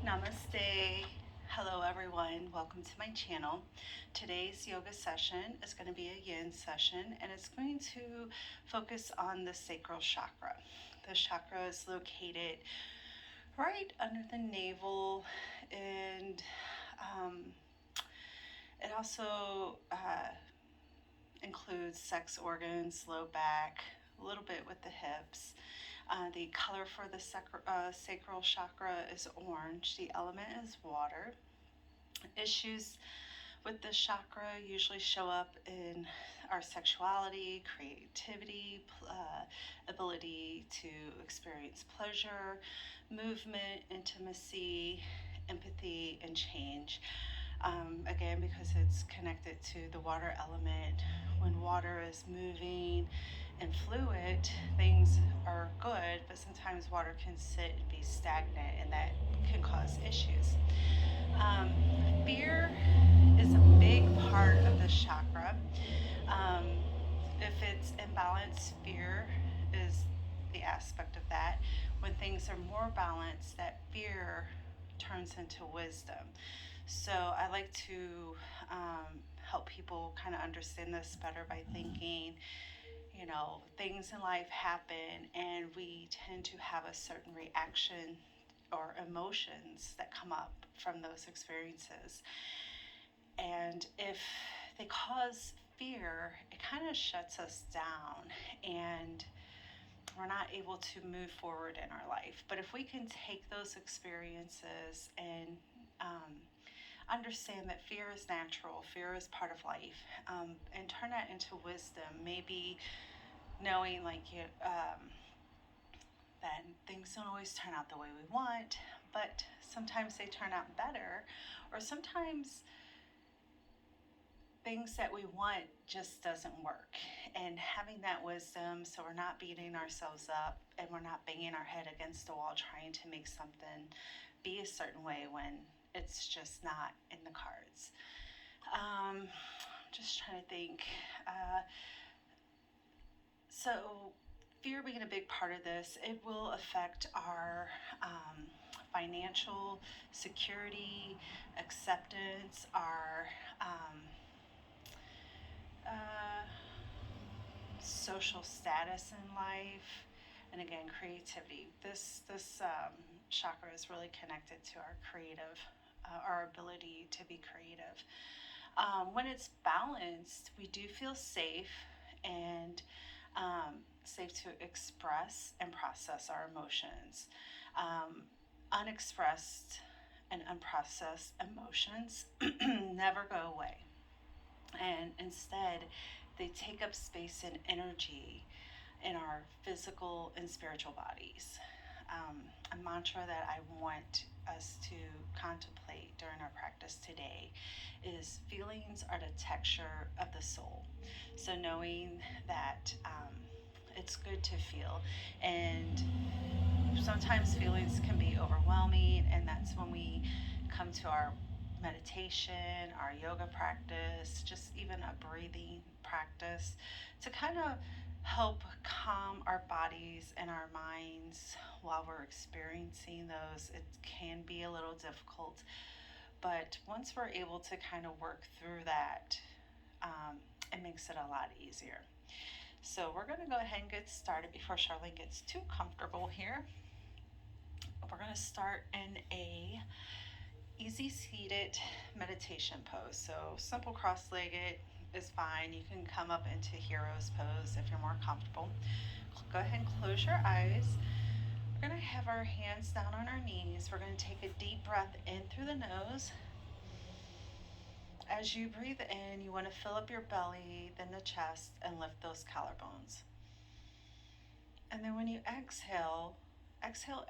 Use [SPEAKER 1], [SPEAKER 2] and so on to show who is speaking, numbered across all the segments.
[SPEAKER 1] Namaste. Hello everyone, welcome to my channel. Today's yoga session is going to be a yin session and it's going to focus on the sacral chakra. The chakra is located right under the navel, and it also includes sex organs, low back, a little bit with the hips. The color for the sacral chakra is orange. The element is water. Issues with this chakra usually show up in our sexuality, creativity, ability to experience pleasure, movement, intimacy, empathy, and change. Again, because it's connected to the water element. When water is moving and fluid, things are good, but sometimes water can sit and be stagnant, and that can cause issues. Fear is a big part of this chakra. Um, if it's imbalanced, fear is the aspect of that. When things are more balanced, that fear turns into wisdom. So I like to help people kind of understand this better by thinking, things in life happen and we tend to have a certain reaction or emotions that come up from those experiences. And if they cause fear, it kind of shuts us down and we're not able to move forward in our life. But if we can take those experiences and understand that fear is natural, fear is part of life, and turn that into wisdom, maybe knowing that things don't always turn out the way we want, but sometimes they turn out better, or sometimes things that we want just doesn't work. And having that wisdom, so we're not beating ourselves up and we're not banging our head against the wall trying to make something be a certain way when it's just not in the cards. Just trying to think. So fear being a big part of this, it will affect our financial security, acceptance, our social status in life, and again, creativity. This chakra is really connected to our creative, our ability to be creative. When it's balanced, we do feel safe and safe to express and process our emotions. Unexpressed and unprocessed emotions never go away. And instead, they take up space and energy in our physical and spiritual bodies. A mantra that I want us to contemplate during our practice today is feelings are the texture of the soul. So knowing that it's good to feel, and sometimes feelings can be overwhelming, and that's when we come to our meditation, our yoga practice, just even a breathing practice to kind of help calm our bodies and our minds while we're experiencing those. It can be a little difficult, but once we're able to kind of work through that, it makes it a lot easier. So we're going to go ahead and get started before Charlene gets too comfortable here. We're going to start in a easy seated meditation pose. So simple cross-legged is fine. You can come up into hero's pose if you're more comfortable. Go ahead and close your eyes. We're going to have our hands down on our knees. We're going to take a deep breath in through the nose. As you breathe in, you want to fill up your belly, then the chest, and lift those collarbones. And then when you exhale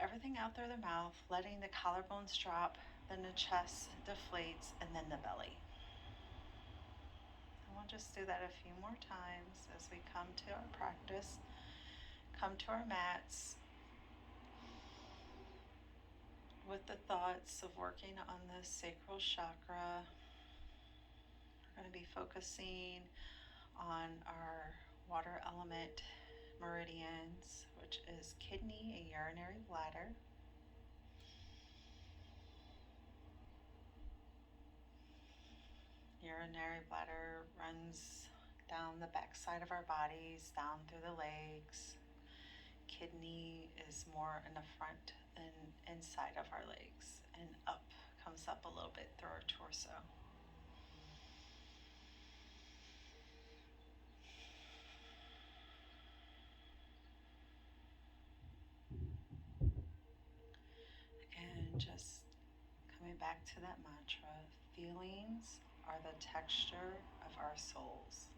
[SPEAKER 1] everything out through the mouth, letting the collarbones drop, then the chest deflates, and then the belly. And we'll just do that a few more times as we come to our practice, come to our mats with the thoughts of working on the sacral chakra. We're going to be focusing on our water element meridians, which is kidney and urinary bladder. Urinary bladder runs down the back side of our bodies, down through the legs. Kidney is more in the front than inside of our legs, and up, comes up a little bit through our torso. Again, just coming back to that mantra, feelings are the texture of our souls.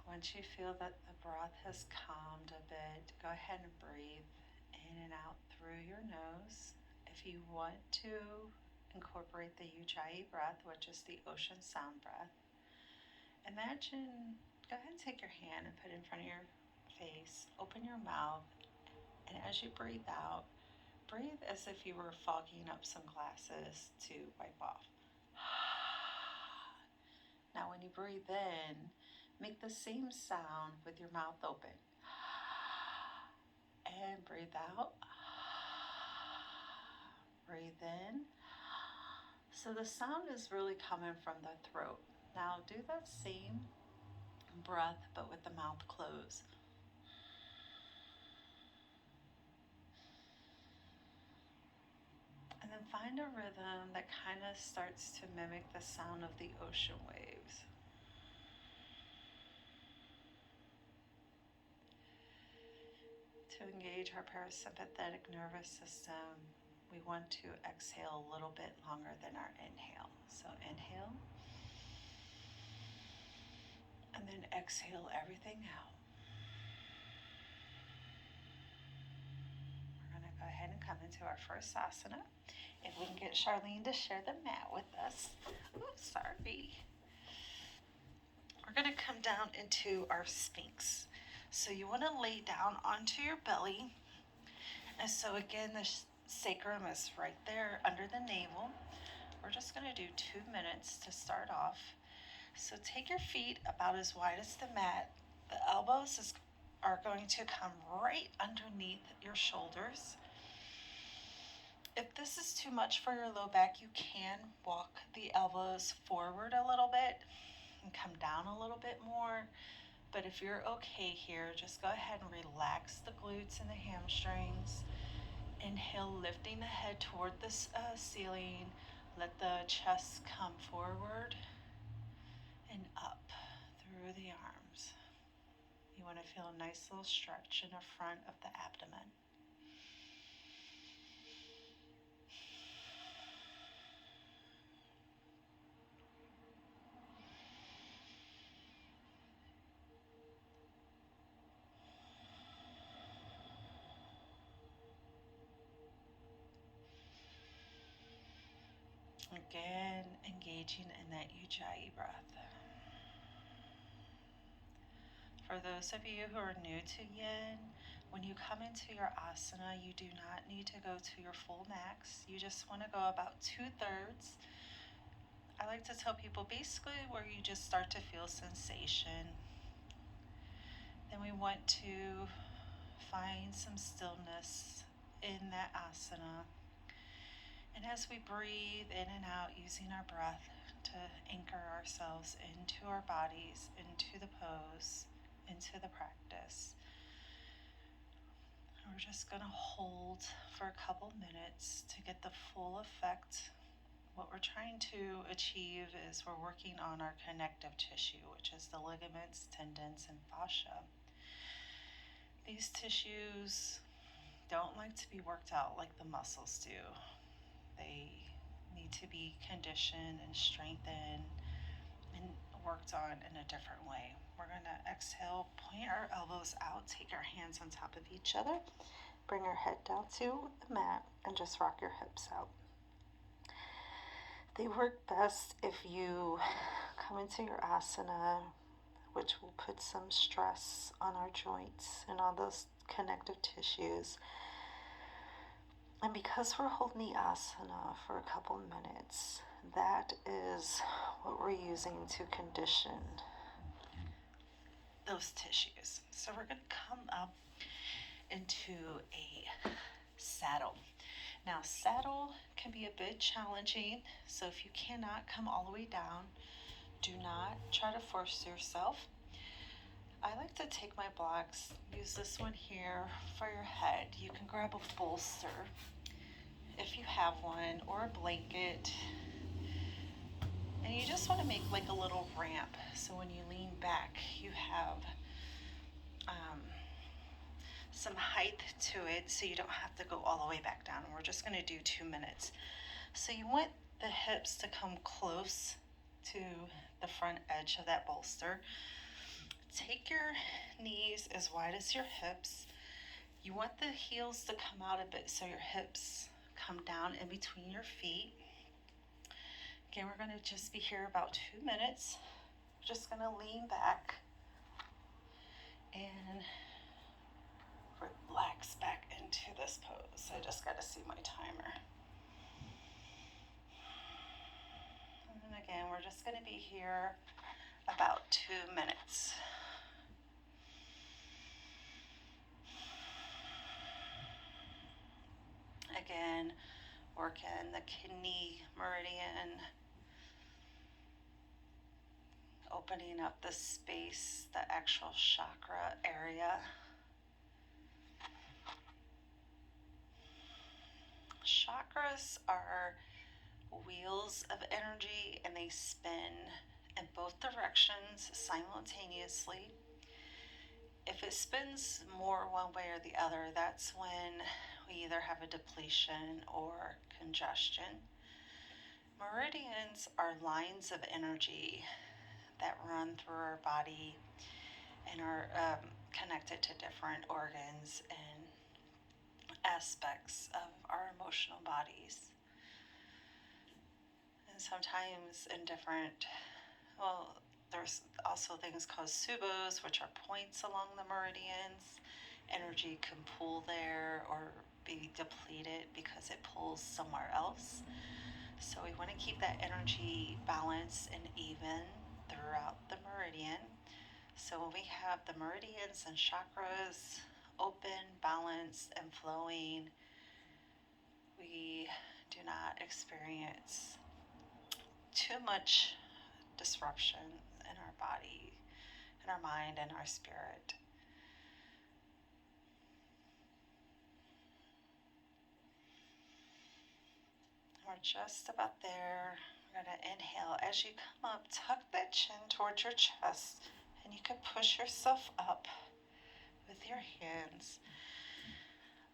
[SPEAKER 1] Once you feel that the breath has calmed a bit, go ahead and breathe in and out through your nose. If you want to incorporate the Ujjayi breath, which is the ocean sound breath, imagine, go ahead and take your hand and put it in front of your face, open your mouth, and as you breathe out, breathe as if you were fogging up some glasses to wipe off. Now when you breathe in, make the same sound with your mouth open. And breathe out. Breathe in. So the sound is really coming from the throat. Now do that same breath but with the mouth closed. And then find a rhythm that kind of starts to mimic the sound of the ocean waves. To engage our parasympathetic nervous system, we want to exhale a little bit longer than our inhale. So inhale, and then exhale everything out. We're going to go ahead and come into our first asana. If we can get Charlene to share the mat with us. Oops, sorry. We're going to come down into our Sphinx. So you want to lay down onto your belly. And so again, the sacrum is right there under the navel. We're just going to do 2 minutes to start off. So take your feet about as wide as the mat. The elbows are going to come right underneath your shoulders. If this is too much for your low back, you can walk the elbows forward a little bit and come down a little bit more. But if you're okay here, just go ahead and relax the glutes and the hamstrings. Inhale, lifting the head toward the ceiling. Let the chest come forward and up through the arms. You want to feel a nice little stretch in the front of the abdomen. Again, engaging in that Ujjayi breath. For those of you who are new to Yin, when you come into your asana, you do not need to go to your full max. You just want to go about 2/3. I like to tell people basically where you just start to feel sensation. Then we want to find some stillness in that asana. And as we breathe in and out using our breath to anchor ourselves into our bodies, into the pose, into the practice, we're just going to hold for a couple minutes to get the full effect. What we're trying to achieve is we're working on our connective tissue, which is the ligaments, tendons, and fascia. These tissues don't like to be worked out like the muscles do. They need to be conditioned and strengthened and worked on in a different way. We're going to exhale, point our elbows out, take our hands on top of each other, bring our head down to the mat, and just rock your hips out. They work best if you come into your asana, which will put some stress on our joints and on those connective tissues. And because we're holding the asana for a couple minutes, that is what we're using to condition those tissues. So we're going to come up into a saddle. Now, saddle can be a bit challenging, so if you cannot come all the way down, do not try to force yourself. I like to take my blocks, use this one here for your head. You can grab a bolster if you have one, or a blanket, and you just want to make like a little ramp, so when you lean back you have some height to it, so you don't have to go all the way back down. We're just going to do 2 minutes. So you want the hips to come close to the front edge of that bolster. Take your knees as wide as your hips. You want the heels to come out a bit so your hips come down in between your feet. Again, we're going to just be here about 2 minutes. Just going to lean back and relax back into this pose. I just got to see my timer. And again, we're just going to be here about 2 minutes. Again, working the kidney meridian, opening up the space, the actual chakra area. Chakras are wheels of energy, and they spin in both directions simultaneously. If it spins more one way or the other, that's when we either have a depletion or congestion. Meridians are lines of energy that run through our body and are connected to different organs and aspects of our emotional bodies. And sometimes in different, there's also things called subos, which are points along the meridians. Energy can pull there or be depleted because it pulls somewhere else. So we want to keep that energy balanced and even throughout the meridian. So when we have the meridians and chakras open, balanced, and flowing, we do not experience too much disruption in our body, in our mind, and our spirit. We're just about there. We're going to inhale. As you come up, tuck that chin towards your chest, and you can push yourself up with your hands.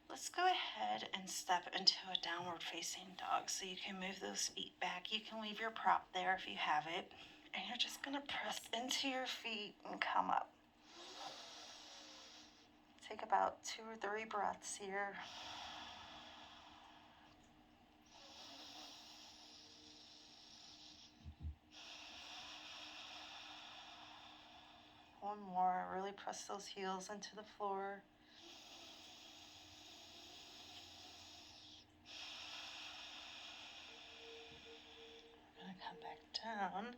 [SPEAKER 1] Let's go ahead and step into a downward facing dog. So you can move those feet back. You can leave your prop there if you have it. And you're just going to press into your feet and come up. Take about 2 or 3 breaths here. One more. Really press those heels into the floor. We're going to come back down.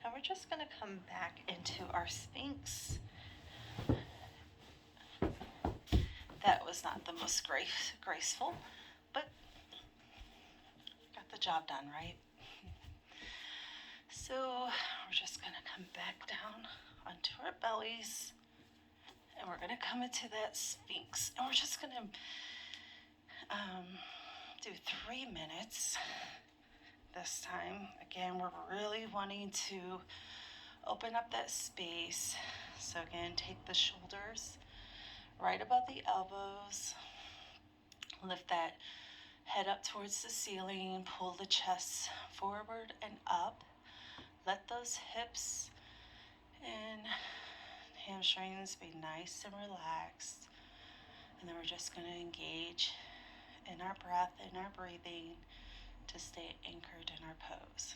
[SPEAKER 1] And we're just going to come back into our Sphinx. That was not the most graceful, but got the job done, right? So we're just going to come back down onto our bellies, and we're going to come into that Sphinx, and we're just going to do 3 minutes this time. Again, we're really wanting to open up that space. So again, take the shoulders right above the elbows, lift that head up towards the ceiling, pull the chest forward and up. Let those hips and hamstrings be nice and relaxed. And then we're just going to engage in our breath and our breathing to stay anchored in our pose.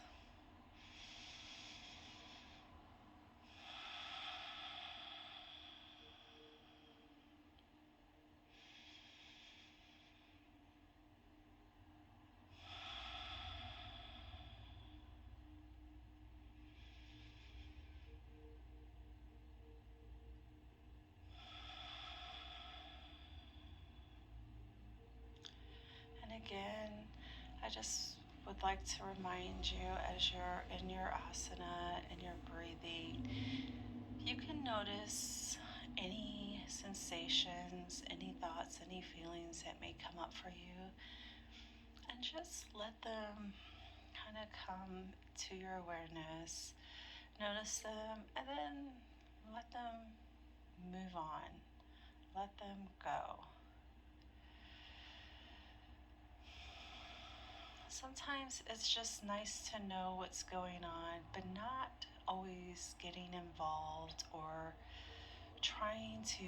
[SPEAKER 1] again, I just would like to remind you, as you're in your asana and you're breathing, you can notice any sensations, any thoughts, any feelings that may come up for you, and just let them kind of come to your awareness. Notice them, and then let them move on. Let them go. Sometimes it's just nice to know what's going on, but not always getting involved or trying to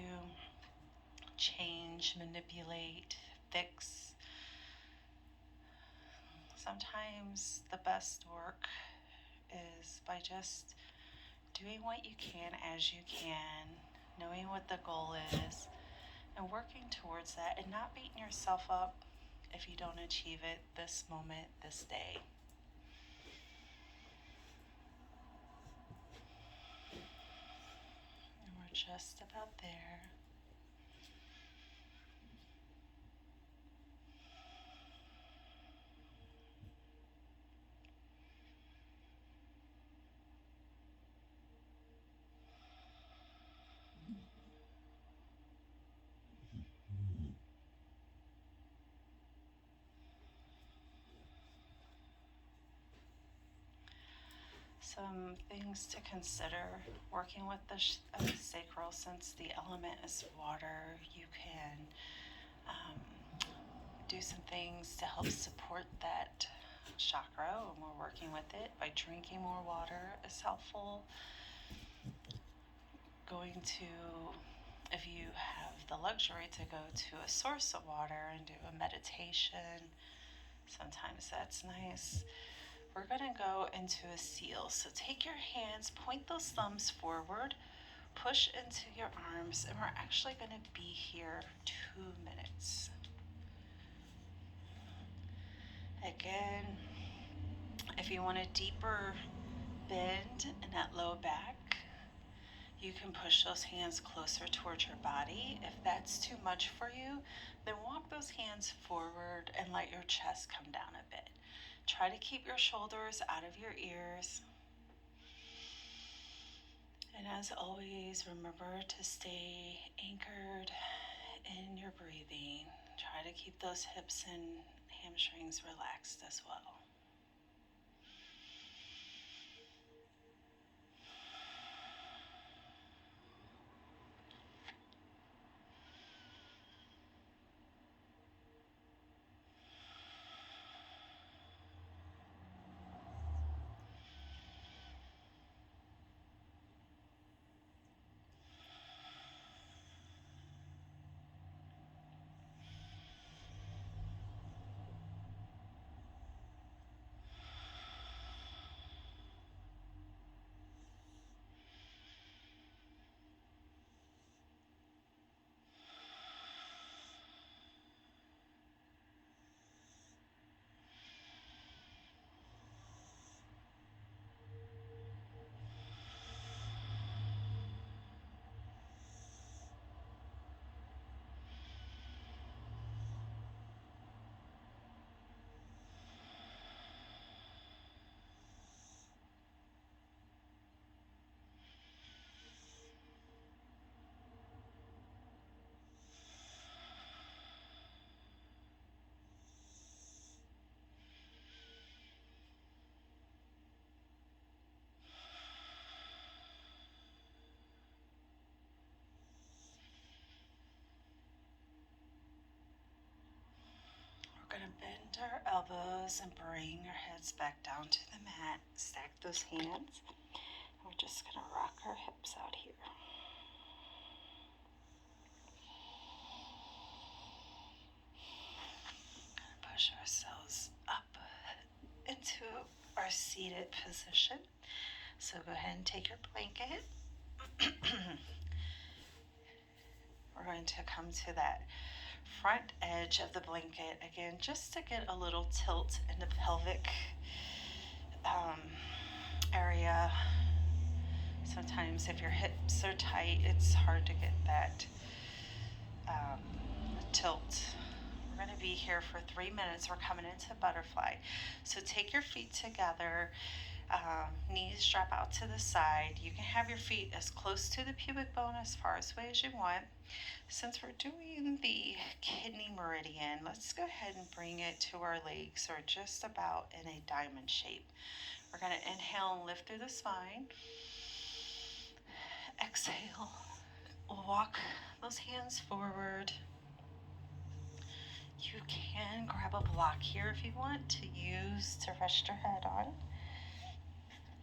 [SPEAKER 1] change, manipulate, fix. Sometimes the best work is by just doing what you can as you can, knowing what the goal is, and working towards that, and not beating yourself up if you don't achieve it this moment, this day. And we're just about there. Some things to consider working with the sacral, since the element is water. You can do some things to help support that chakra when we're working with it. By drinking more water is helpful. Going to, if you have the luxury to go to a source of water and do a meditation, sometimes that's nice. We're going to go into a seal. So take your hands, point those thumbs forward, push into your arms, and we're actually going to be here 2 minutes. Again, if you want a deeper bend in that low back, you can push those hands closer towards your body. If that's too much for you, then walk those hands forward and let your chest come down a bit. Try to keep your shoulders out of your ears. And as always, remember to stay anchored in your breathing. Try to keep those hips and hamstrings relaxed as well. We're going to bend our elbows and bring our heads back down to the mat. Stack those hands. We're just going to rock our hips out here. Push ourselves up into our seated position. So go ahead and take your blanket. We're going to come to that front edge of the blanket again, just to get a little tilt in the pelvic area. Sometimes if your hips are tight, it's hard to get that tilt. We're going to be here for 3 minutes. We're coming into butterfly. So take your feet together, knees drop out to the side. You can have your feet as close to the pubic bone as far away as you want. Since we're doing the kidney meridian, let's go ahead and bring it to our legs, or just about in a diamond shape. We're going to inhale and lift through the spine. Exhale. Walk those hands forward. You can grab a block here if you want to use to rest your head on.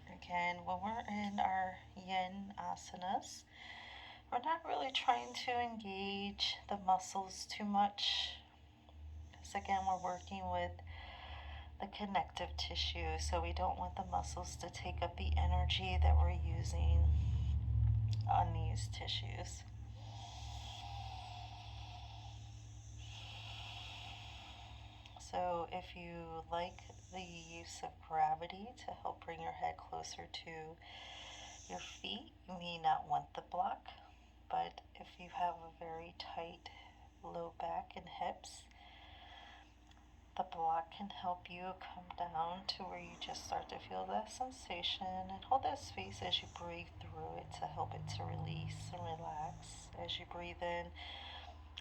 [SPEAKER 1] Again, when we're in our yin asanas, we're not really trying to engage the muscles too much, because again, we're working with the connective tissue, so we don't want the muscles to take up the energy that we're using on these tissues. So if you like the use of gravity to help bring your head closer to your feet, you may not want the block, but if you have a very tight low back and hips, the block can help you come down to where you just start to feel that sensation, and hold that space as you breathe through it to help it to release and relax. As you breathe in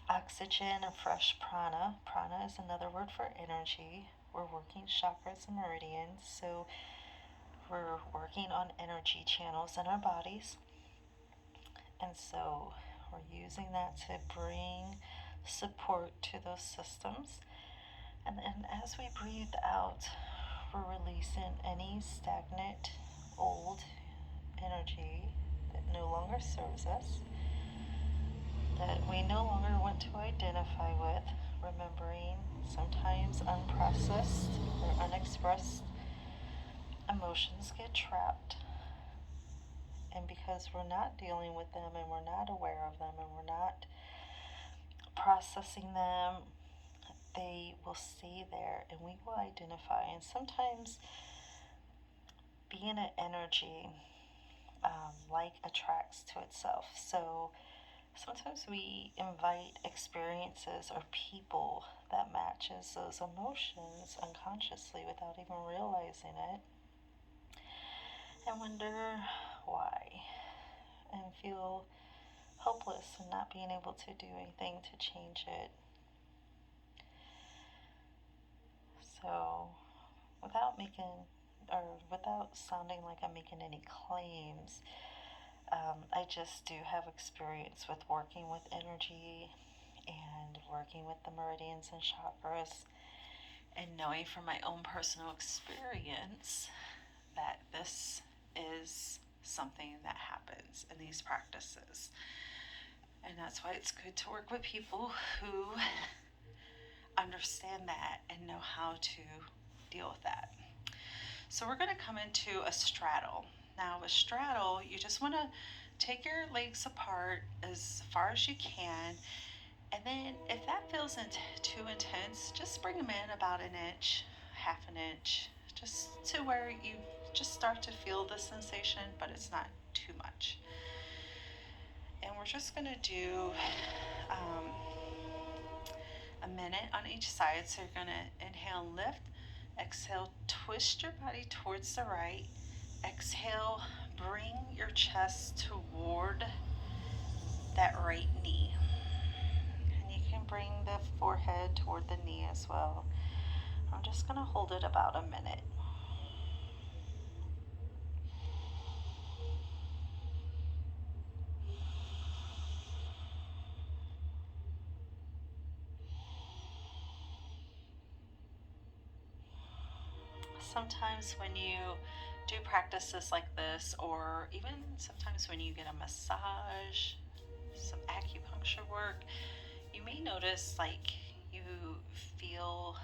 [SPEAKER 1] oxygen and fresh prana. Prana is another word for energy. We're working chakras and meridians, so we're working on energy channels in our bodies. And so we're using that to bring support to those systems. And then as we breathe out, we're releasing any stagnant, old energy that no longer serves us, that we no longer want to identify with, remembering sometimes unprocessed or unexpressed emotions get trapped. And because we're not dealing with them and we're not aware of them and we're not processing them, they will stay there and we will identify. And sometimes being an energy like attracts to itself. So sometimes we invite experiences or people that matches those emotions unconsciously without even realizing it, and wonder why, and feel hopeless and not being able to do anything to change it. So without sounding like I'm making any claims, I just do have experience with working with energy and working with the meridians and chakras, and knowing from my own personal experience that this is something that happens in these practices. And that's why it's good to work with people who understand that and know how to deal with that. So we're going to come into a straddle. Now, a straddle, you just want to take your legs apart as far as you can. And then if that feels too intense, just bring them in about an inch, half an inch, just to where you just start to feel the sensation, but it's not too much. And we're just going to do a minute on each side. So you're going to inhale and lift. Exhale, twist your body towards the right. Exhale, bring your chest toward that right knee. And you can bring the forehead toward the knee as well. I'm just going to hold it about a minute. Sometimes when you do practices like this, or even sometimes when you get a massage, some acupuncture work, you may notice like you feel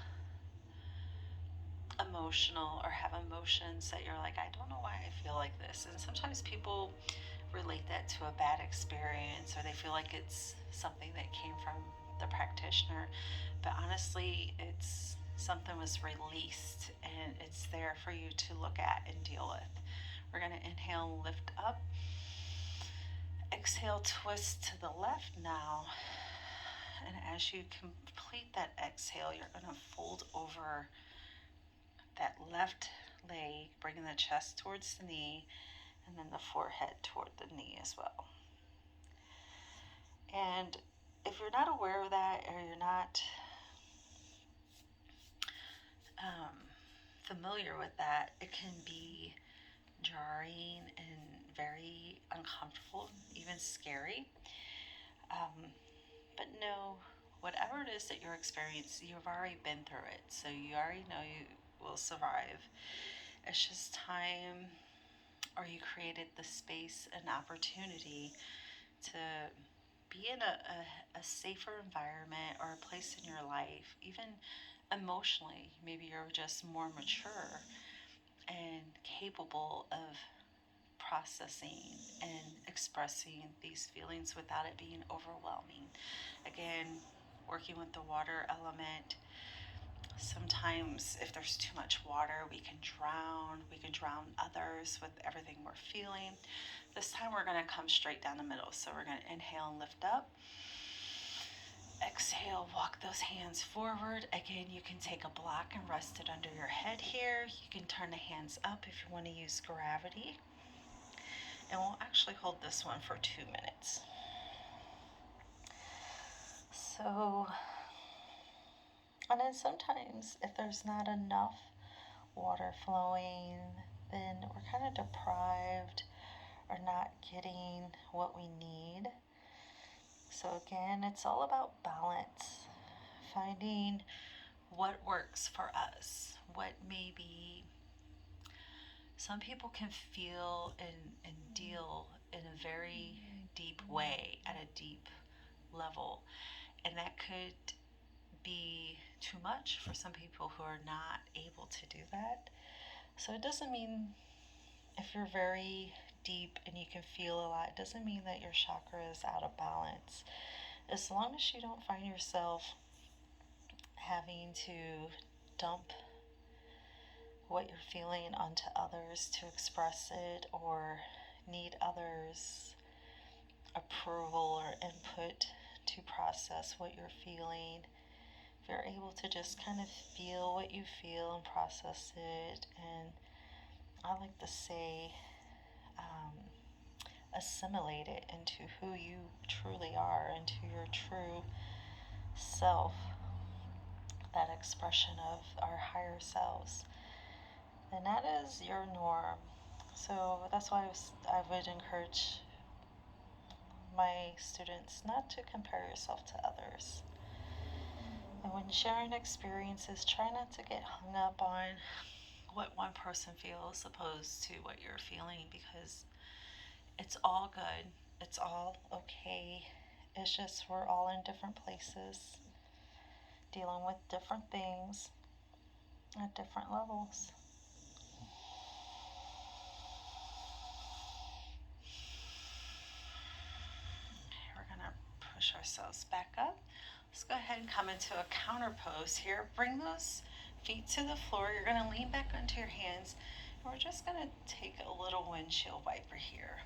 [SPEAKER 1] emotional or have emotions that you're like, I don't know why I feel like this. And sometimes people relate that to a bad experience, or they feel like it's something that came from the practitioner. But honestly, it's something was released and it's there for you to look at and deal with. We're going to inhale and lift up. Exhale, twist to the left now. And as you complete that exhale, you're going to fold over that left leg, bringing the chest towards the knee, and then the forehead toward the knee as well. And if you're not aware of that, or you're not familiar with that, it can be jarring and very uncomfortable, even scary. But no, whatever it is that you're experiencing, you've already been through it, so you already know you will survive. It's just time, or you created the space and opportunity to be in a safer environment or a place in your life, even emotionally. Maybe you're just more mature and capable of processing and expressing these feelings without it being overwhelming. Again, working with the water element, sometimes if there's too much water, we can drown others with everything we're feeling. This time we're going to come straight down the middle. So we're going to inhale and lift up. Exhale, walk those hands forward. Again, you can take a block and rest it under your head here. You can turn the hands up if you want to use gravity. And we'll actually hold this one for 2 minutes. So, and then sometimes if there's not enough water flowing, then we're kind of deprived or not getting what we need. So again, it's all about balance, finding what works for us, what maybe some people can feel and deal in a very deep way, at a deep level, and that could be too much for some people who are not able to do that. So it doesn't mean, if you're very deep and you can feel a lot, it doesn't mean that your chakra is out of balance. As long as you don't find yourself having to dump what you're feeling onto others to express it, or need others' approval or input to process what you're feeling. If you're able to just kind of feel what you feel and process it, and I like to say, assimilate it into who you truly are, into your true self, that expression of our higher selves, and that is your norm. So that's why I would encourage my students not to compare yourself to others. And when sharing experiences, try not to get hung up on what one person feels opposed to what you're feeling, because it's all good. It's all okay. It's just we're all in different places, dealing with different things at different levels. We're going to push ourselves back up. Let's go ahead and come into a counter pose here. Bring those feet to the floor. You're going to lean back onto your hands. And we're just going to take a little windshield wiper here.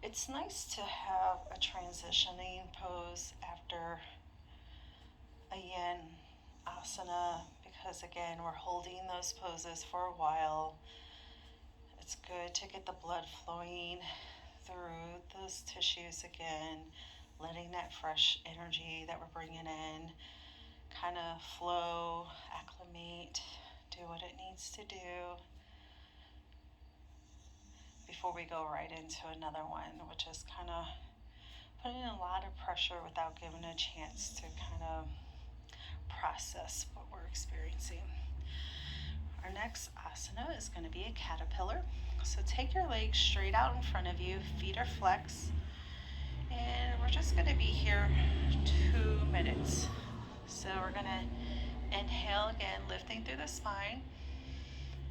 [SPEAKER 1] It's nice to have a transitioning pose after a yin asana, because again, we're holding those poses for a while. It's good to get the blood flowing through those tissues again, letting that fresh energy that we're bringing in kind of flow, acclimate, do what it needs to do before we go right into another one, which is kind of putting a lot of pressure without giving a chance to kind of process what we're experiencing. Our next asana is going to be a caterpillar. So take your legs straight out in front of you, feet are flexed, and we're just going to be here 2 minutes. So we're going to inhale again, lifting through the spine.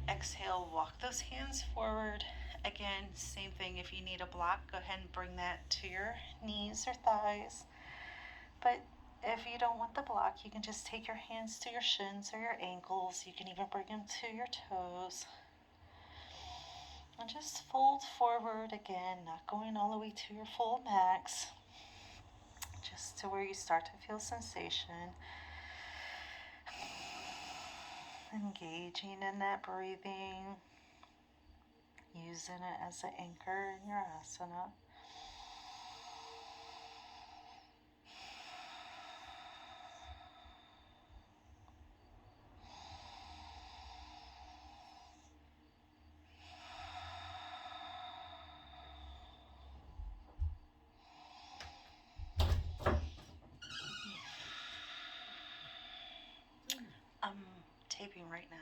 [SPEAKER 1] Exhale, walk those hands forward. Again, same thing. If you need a block, go ahead and bring that to your knees or thighs. But if you don't want the block, you can just take your hands to your shins or your ankles. You can even bring them to your toes. And just fold forward again, not going all the way to your full max. just to where you start to feel sensation. Engaging in that breathing, using it as an anchor in your asana. I'm taping right now.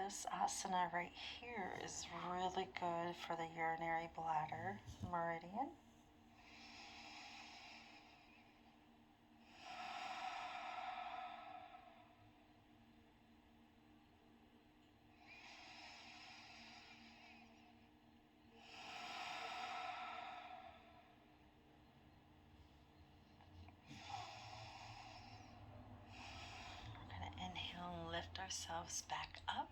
[SPEAKER 1] This asana right here is really good for the urinary bladder meridian. We're going to inhale and lift ourselves back up.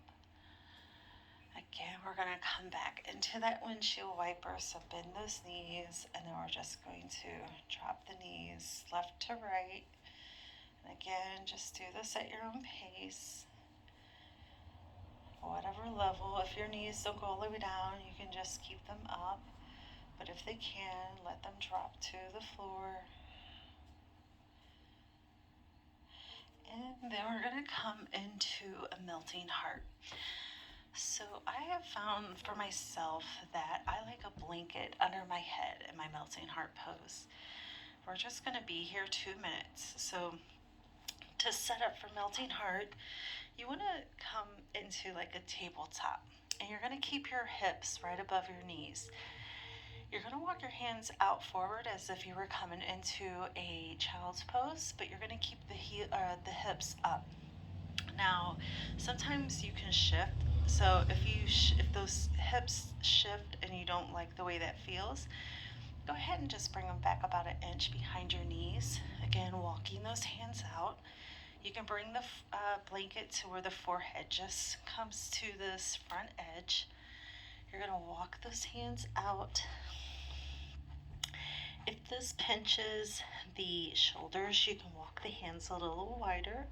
[SPEAKER 1] Again, we're going to come back into that windshield wiper, so bend those knees, and then we're just going to drop the knees left to right. And again, just do this at your own pace, whatever level. If your knees don't go all the way down, you can just keep them up, but if they can, let them drop to the floor. And then we're going to come into a melting heart. So I have found for myself that I like a blanket under my head in my melting heart pose. We're just going to be here 2 minutes. So to set up for melting heart, you want to come into like a tabletop, and you're going to keep your hips right above your knees. You're going to walk your hands out forward as if you were coming into a child's pose, but you're going to keep the hips up. Now, sometimes you can shift. So if those hips shift and you don't like the way that feels, go ahead and just bring them back about an inch behind your knees. Again, walking those hands out. You can bring the blanket to where the forehead just comes to this front edge. You're going to walk those hands out. If this pinches the shoulders, you can walk the hands a little wider.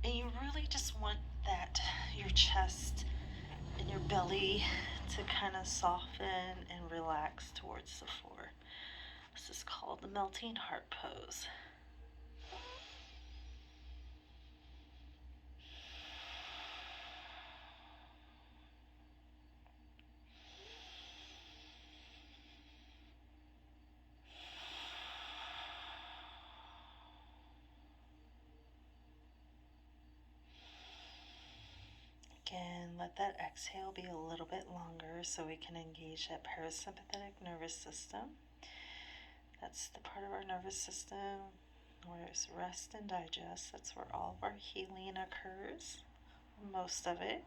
[SPEAKER 1] And you really just want that, your chest and your belly to kind of soften and relax towards the floor. This is called the melting heart pose. Again, let that exhale be a little bit longer so we can engage that parasympathetic nervous system. That's the part of our nervous system where it's rest and digest. That's where all of our healing occurs, most of it.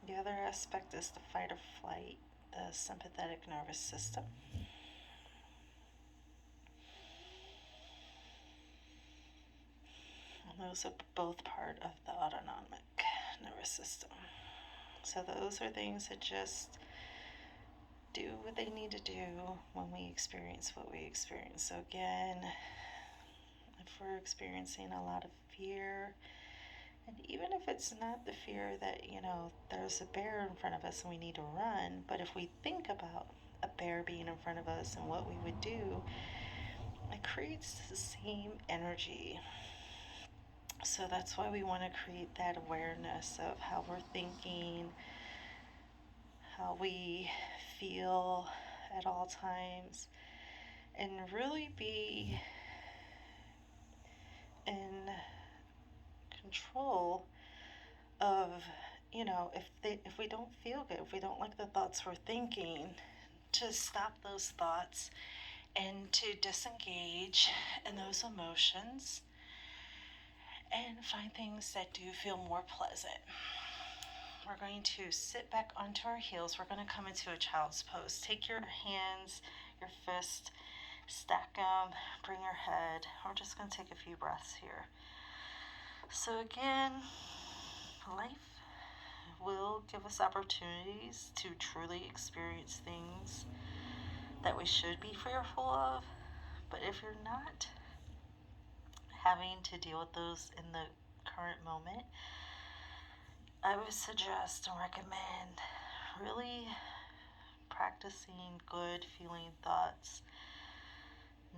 [SPEAKER 1] The other aspect is the fight or flight, the sympathetic nervous system. And those are both part of the autonomic nervous system. So those are things that just do what they need to do when we experience what we experience. So again, if we're experiencing a lot of fear, and even if it's not the fear that, there's a bear in front of us and we need to run, but if we think about a bear being in front of us and what we would do, it creates the same energy. So that's why we want to create that awareness of how we're thinking, how we feel at all times, and really be in control of, if we don't feel good, if we don't like the thoughts we're thinking, to stop those thoughts and to disengage in those emotions and find things that do feel more pleasant. We're going to sit back onto our heels. We're going to come into a child's pose. Take your hands, your fist, stack them, bring your head. We're just going to take a few breaths here. So again, life will give us opportunities to truly experience things that we should be fearful of. But if you're not having to deal with those in the current moment, I would suggest and recommend really practicing good feeling thoughts,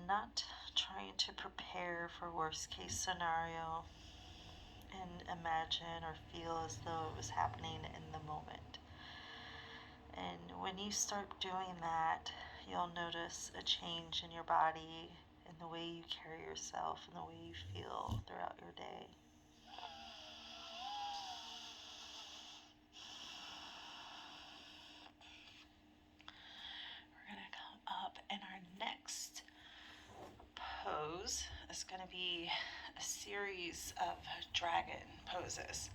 [SPEAKER 1] not trying to prepare for worst case scenario and imagine or feel as though it was happening in the moment. And when you start doing that, you'll notice a change in your body, in the way you carry yourself, and the way you feel throughout your day. We're going to come up, and our next pose is going to be a series of dragon poses.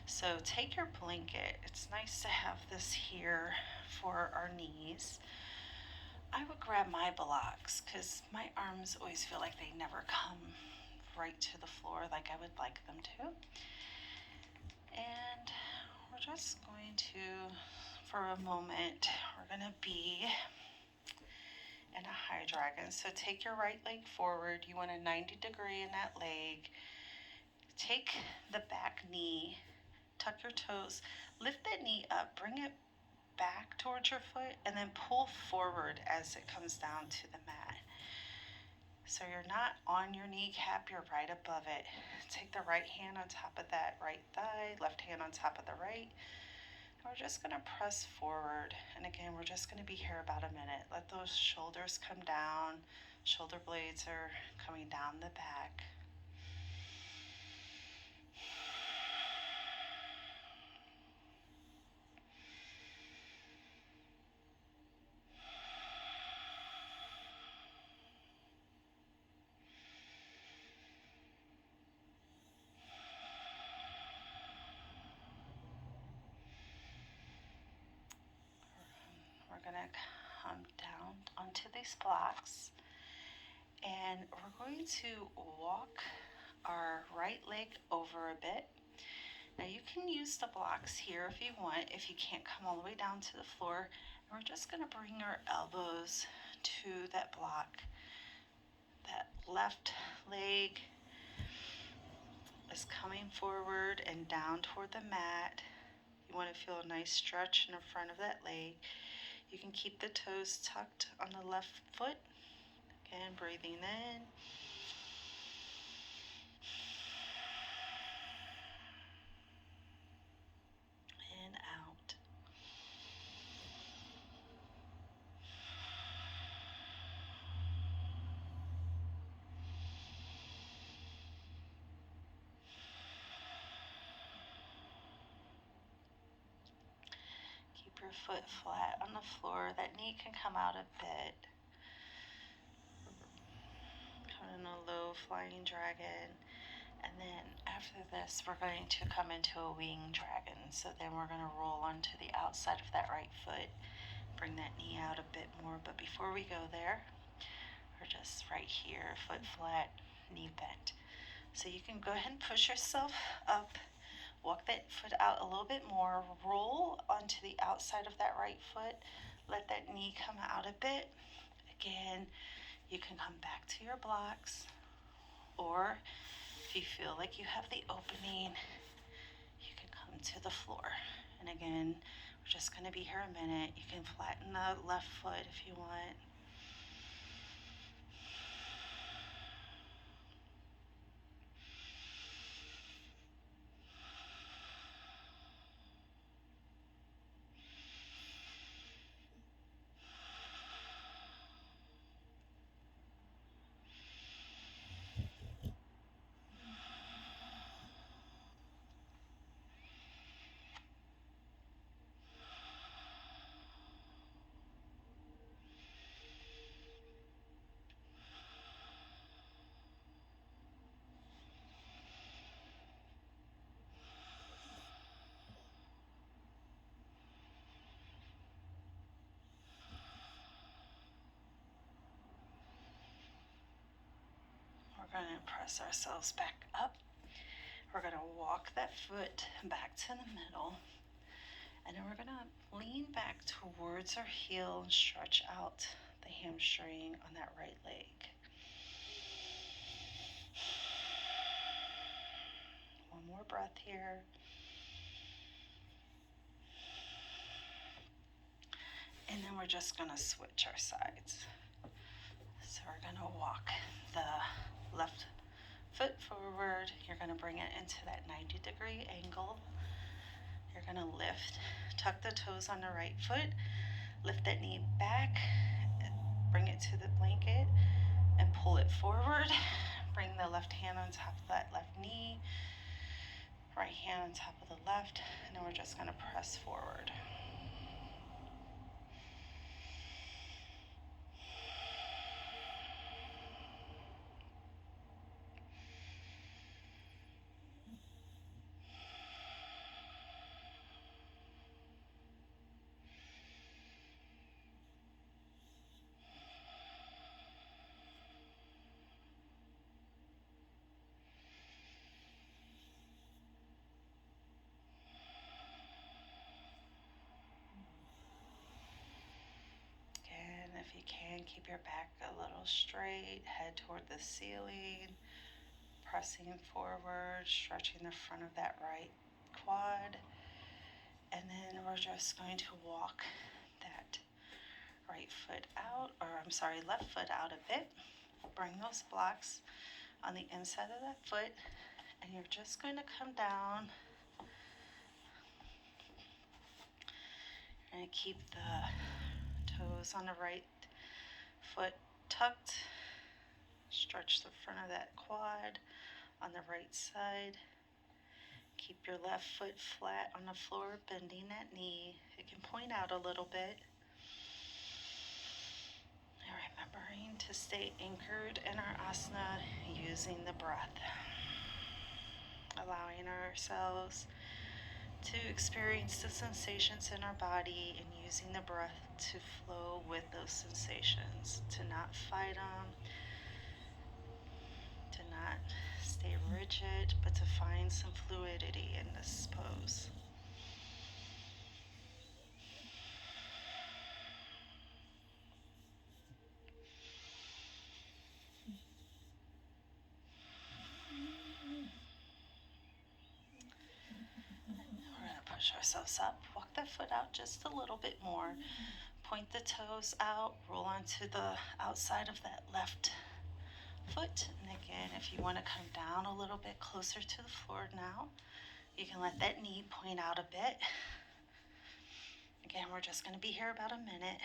[SPEAKER 1] So take your blanket. It's nice to have this here for our knees. I would grab my blocks because my arms always feel like they never come right to the floor like I would like them to. And we're just going to, for a moment, we're going to be in a high dragon. So take your right leg forward. You want a 90 degree in that leg. Take the back knee, tuck your toes, lift that knee up, bring it back towards your foot, and then pull forward as it comes down to the mat. So you're not on your kneecap, you're right above it. Take the right hand on top of that right thigh, left hand on top of the right. And we're just going to press forward. And again, we're just going to be here about a minute. Let those shoulders come down. Shoulder blades are coming down the back. We're going to come down onto these blocks, and we're going to walk our right leg over a bit. Now you can use the blocks here if you want, if you can't come all the way down to the floor. And we're just going to bring our elbows to that block. That left leg is coming forward and down toward the mat. You want to feel a nice stretch in the front of that leg. You can keep the toes tucked on the left foot. Again, breathing in. And out. Keep your foot flat on the floor. That knee can come out a bit. Come in a low flying dragon. And then after this, we're going to come into a wing dragon. So then we're going to roll onto the outside of that right foot. Bring that knee out a bit more. But before we go there, we're just right here, foot flat, knee bent. So you can go ahead and push yourself up. Walk that foot out a little bit more. Roll onto the outside of that right foot. Let that knee come out a bit. Again, you can come back to your blocks, or if you feel like you have the opening, you can come to the floor. And again, we're just going to be here a minute. You can flatten the left foot if you want. press ourselves back up. We're going to walk that foot back to the middle. And then we're going to lean back towards our heel and stretch out the hamstring on that right leg. One more breath here. And then we're just going to switch our sides. So we're going to walk the left foot forward. You're going to bring it into that 90-degree angle. You're going to lift, tuck the toes on the right foot, lift that knee back, bring it to the blanket, and pull it forward. Bring the left hand on top of that left knee, right hand on top of the left, and then we're just going to press forward. If you can, keep your back a little straight, head toward the ceiling, pressing forward, stretching the front of that right quad. And then we're just going to walk that left foot out a bit. Bring those blocks on the inside of that foot, and you're just going to come down. You're going to keep the toes on the right foot tucked. Stretch the front of that quad on the right side. Keep your left foot flat on the floor, bending that knee. It can point out a little bit. And remembering to stay anchored in our asana using the breath. Allowing ourselves to experience the sensations in our body and using the breath to flow with those sensations, to not fight them, to not stay rigid, but to find some fluidity in this pose. We're going to push ourselves up, walk the foot out just a little bit more, point the toes out, roll onto the outside of that left foot. And again, if you want to come down a little bit closer to the floor now, you can let that knee point out a bit. Again, we're just going to be here about a minute.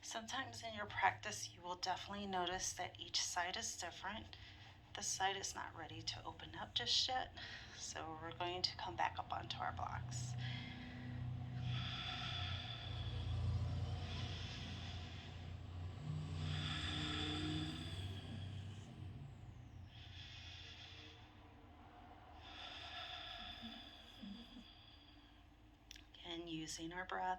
[SPEAKER 1] Sometimes in your practice, you will definitely notice that each side is different. This side is not ready to open up just yet, so we're going to come back up onto our blocks. Again, using our breath.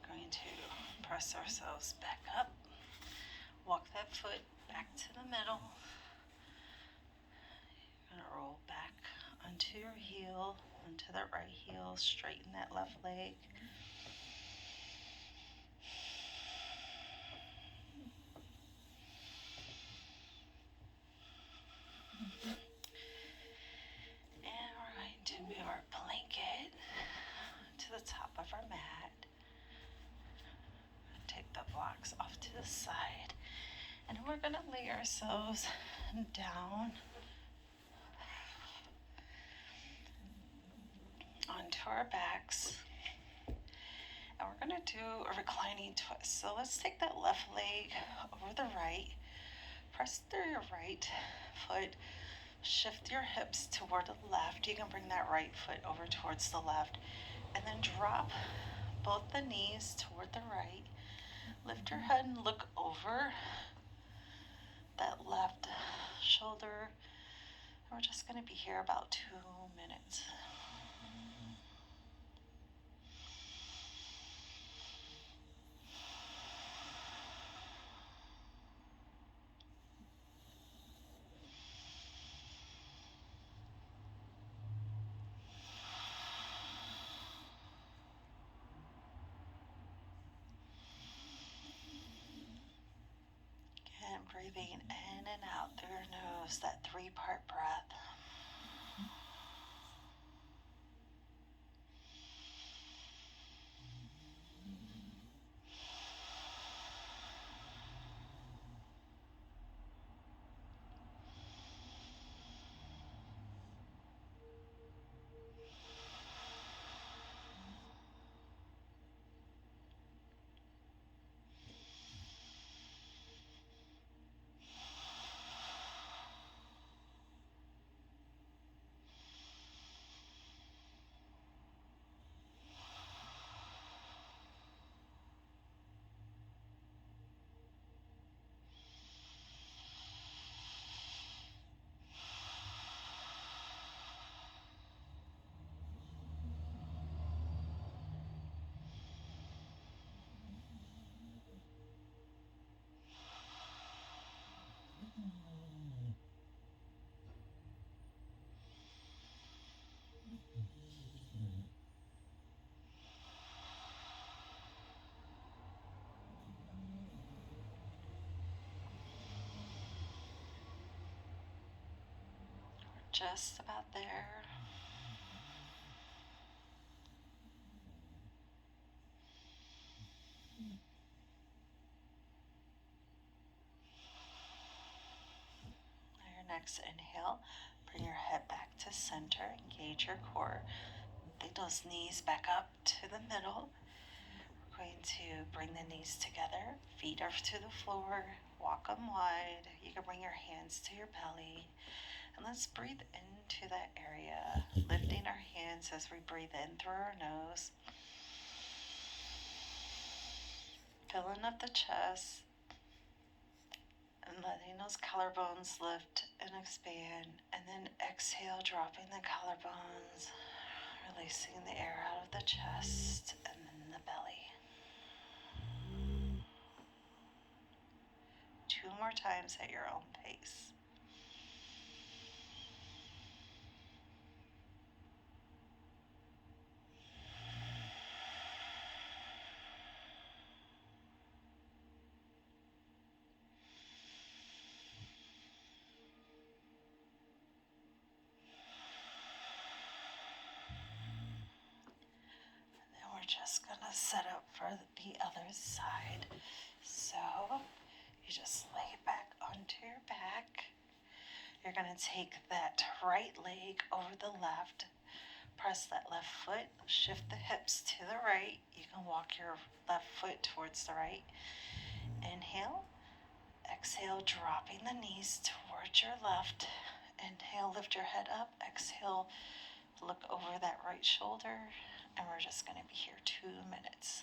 [SPEAKER 1] Going to press ourselves back up, walk that foot back to the middle. You're going to roll back onto your heel, onto that right heel, straighten that left leg. And we're going to move our blanket to the top of our mat. Take the blocks off to the side, and we're going to lay ourselves down onto our backs, and we're going to do a reclining twist. So let's take that left leg over the right, press through your right foot, Shift your hips toward the left. You can bring that right foot over towards the left. And then drop both the knees toward the right. Lift your head and look over that left shoulder. We're just going to be here about 2 minutes. Again, breathing in and out through your nose, that 3-part breath. Just about there. Now your next inhale, bring your head back to center, engage your core. Take those knees back up to the middle. We're going to bring the knees together, feet are to the floor, walk them wide. You can bring your hands to your belly. And let's breathe into that area, lifting our hands as we breathe in through our nose. Filling up the chest and letting those collarbones lift and expand. And then exhale, dropping the collarbones, releasing the air out of the chest and then the belly. 2 more times at your own pace. Just gonna set up for the other side. So you just lay back onto your back. You're gonna take that right leg over the left, press that left foot, shift the hips to the right. You can walk your left foot towards the right. Inhale, exhale, dropping the knees towards your left. Inhale, lift your head up. Exhale, look over that right shoulder. And we're just going to be here 2 minutes.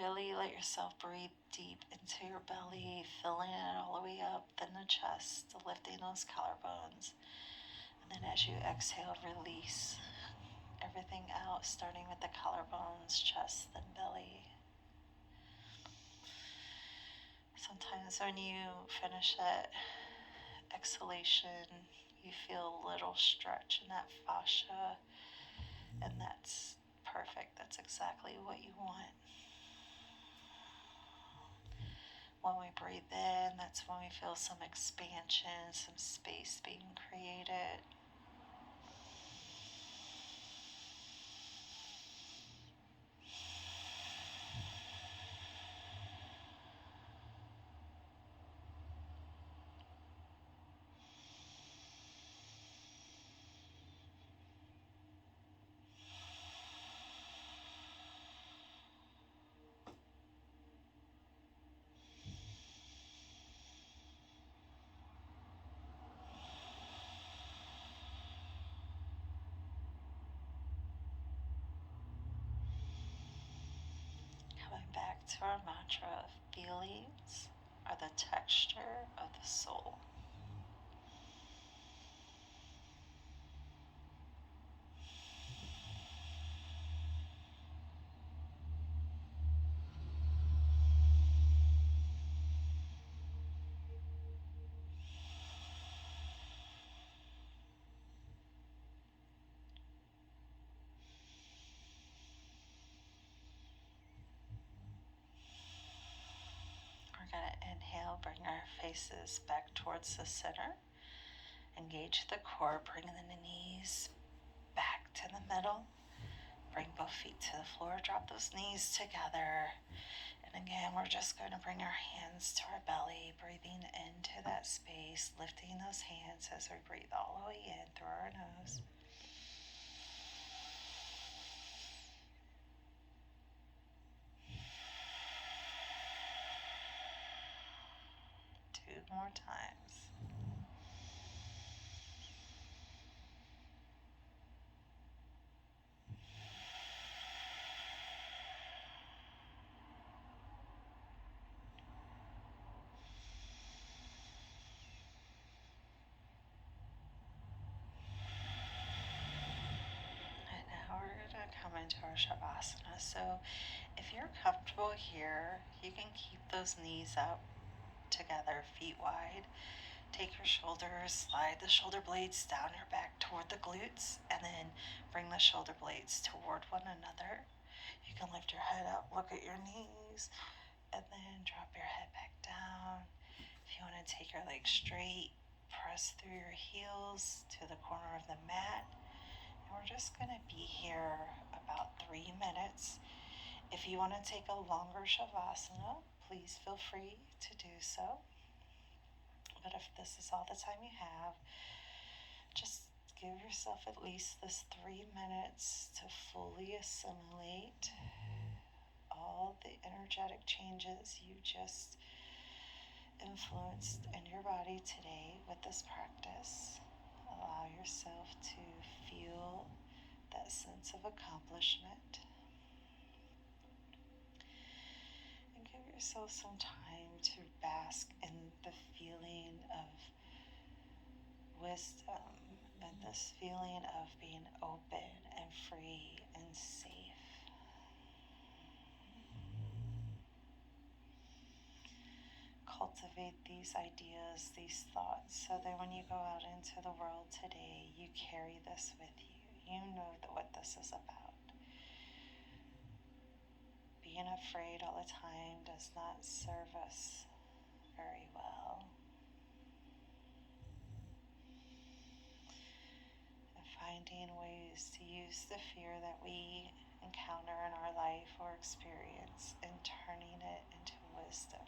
[SPEAKER 1] Really let yourself breathe deep into your belly, filling it all the way up, then the chest, lifting those collarbones. And then as you exhale, release everything out, starting with the collarbones, chest, then belly. Sometimes when you finish that exhalation, you feel a little stretch in that fascia, and that's perfect. That's exactly what you want. When we breathe in, that's when we feel some expansion, some space being created. back to our mantra: feelings are the texture of the soul. We're going to inhale, bring our faces back towards the center. Engage the core, bring the knees back to the middle. Bring both feet to the floor, drop those knees together. And again, we're just going to bring our hands to our belly, breathing into that space, lifting those hands as we breathe all the way in through our nose. Two more times. And now we're going to come into our Shavasana. So if you're comfortable here, you can keep those knees up together, feet wide. Take your shoulders, slide the shoulder blades down your back toward the glutes, and then bring the shoulder blades toward one another. You can lift your head up, look at your knees, and then drop your head back down. If you want to take your legs straight, press through your heels to the corner of the mat. And we're just going to be here about 3 minutes. If you want to take a longer Shavasana, please feel free to do so. But if this is all the time you have, just give yourself at least this 3 minutes to fully assimilate all the energetic changes you just influenced in your body today with this practice. Allow yourself to feel that sense of accomplishment. And give yourself some time to bask in the feeling of wisdom and this feeling of being open and free and safe. Cultivate these ideas, these thoughts, so that when you go out into the world today, you carry this with you. You know what this is about. Being afraid all the time does not serve us very well. And finding ways to use the fear that we encounter in our life or experience and turning it into wisdom.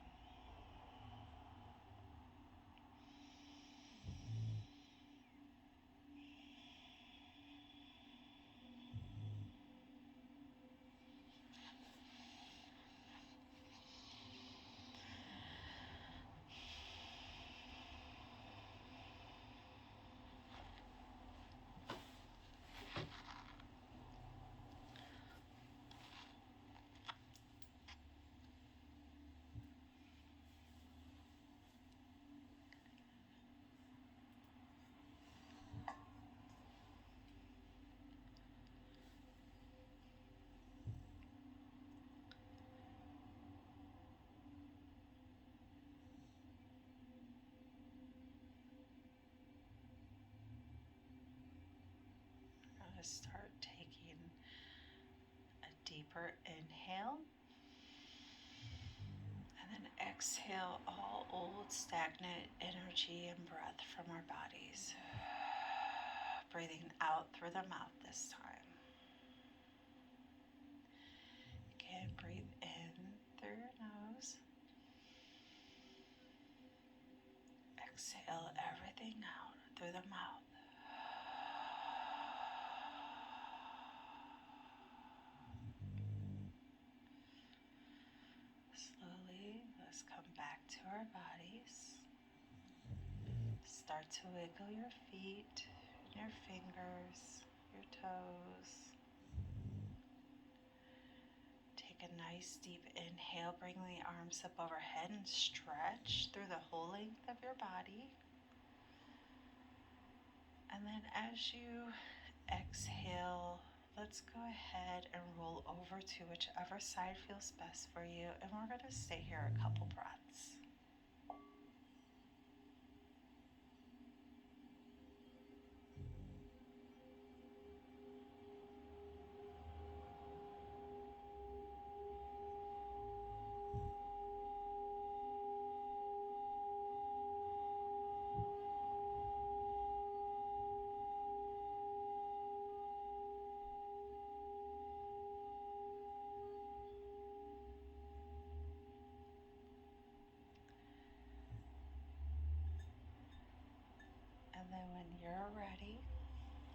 [SPEAKER 1] I'm going to start taking a deeper inhale. And then exhale all old, stagnant energy and breath from our bodies. Breathing out through the mouth this time. Again, breathe in through your nose. Exhale everything out through the mouth. Slowly, let's come back to our bodies. Start to wiggle your feet, your fingers, your toes. Take a nice deep inhale. Bring the arms up overhead and stretch through the whole length of your body. And then as you exhale, let's go ahead and roll over to whichever side feels best for you. And we're going to stay here a couple breaths. And then when you're ready,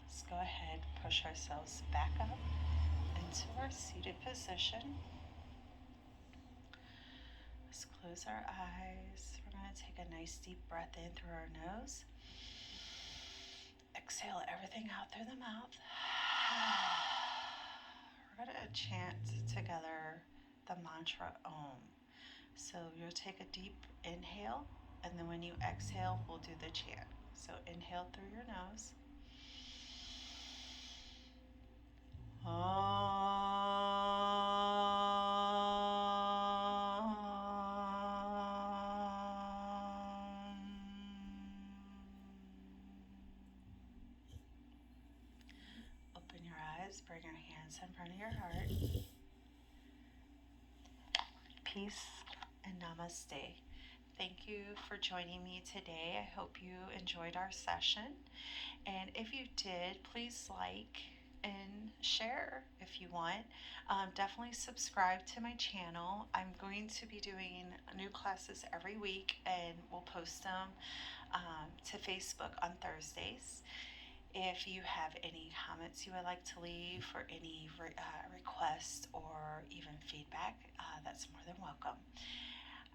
[SPEAKER 1] let's go ahead, push ourselves back up into our seated position. Let's close our eyes. We're going to take a nice deep breath in through our nose. Exhale everything out through the mouth. We're going to chant together the mantra Om. So you'll take a deep inhale, and then when you exhale, we'll do the chant. So inhale through your nose. Open your eyes, bring your hands in front of your heart. Peace and namaste. Thank you for joining me today. I hope you enjoyed our session. And if you did, please like and share if you want. Definitely subscribe to my channel. I'm going to be doing new classes every week, and we'll post them to Facebook on Thursdays. If you have any comments you would like to leave, or any requests or even feedback, that's more than welcome.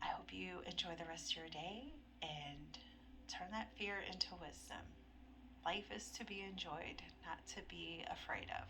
[SPEAKER 1] I hope you enjoy the rest of your day and turn that fear into wisdom. Life is to be enjoyed, not to be afraid of.